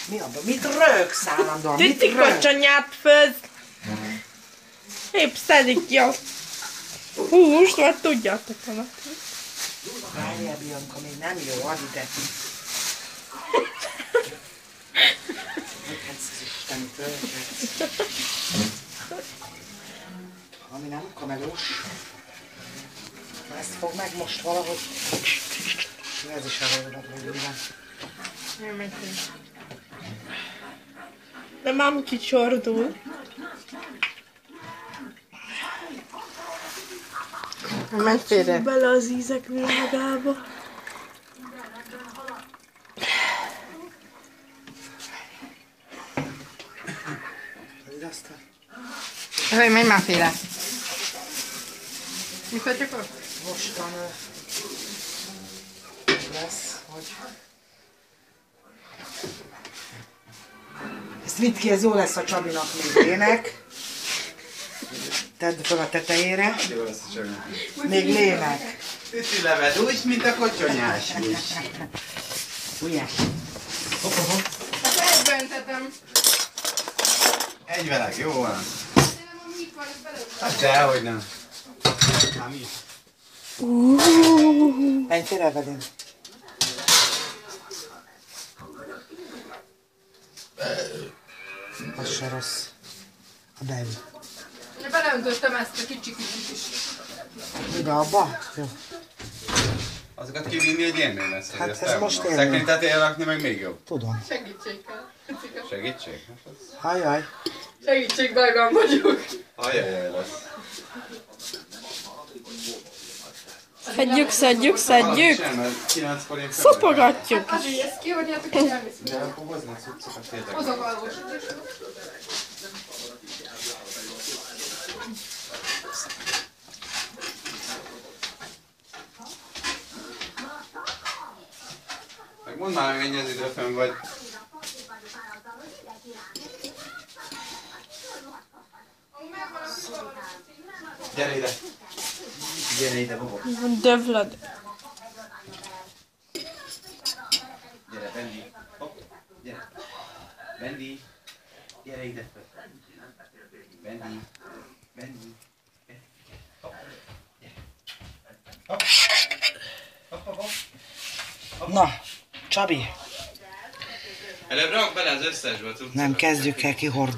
Mi abban? Mit rögsz állandóan? Mit Tüti rögsz? kocsonyát főz. Épp szedik ki a húst, vagy tudjátok annak. Várjál, Bianca, még nem jó, add ide. Hogy ez az isteni töltet? Ami nem kamelós. Ezt fog meg most valahogy. Ez is arra hogy van. De mám kicsordul. Menj félre. Bele az ízek világába. Hogy menj már félre. Mikor csak ott? Mostan lesz, hogy... Ezt vidd ki, ez jó lesz a Csabinak még lének. Tedd fel a tetejére. Jó lesz a Csabi. Még lének. Tüti leved úgy, mint a kocsonyás is. Ugye? Hát elböntetem. Egy veleg, jó van. Hát dehogy nem. Hát mi? Menj félre velünk. Az se rossz. A belül. Én beleöntöttem ezt a kicsit is. Ide abba? Jó. Azokat kivinni, hogy ilyennél lesz. Hát ezt ez elmondom. most élmény. Szekrény tetejére rakni meg még jobb. Tudom. Segítség kell. Segítség? Hajjaj. Segítség, bajban vagyok. Ajajaj lesz. Szedjük, szedjük, szedjük. Sem, mert 9 forint Szopogatjuk. Hát ezt kihordjátok, és elviszünk. De akkor hoznak cuccokat tényleg. Hozok alvos. Meg mondd már, hogy mennyi az idő fönn vagy. Gyere ide. Gyere ide, Bobo. Dövlöd. Gyere, Bendi. Hopp. Gyere. Bendi. Gyere ide. Bendi. Bendi. Hopp. Gyere. Hopp. Hopp, hopp, hopp. Na, Csabi, Előbb rak bele az összesbe a cuccokat. nem kezdjük el kihordani.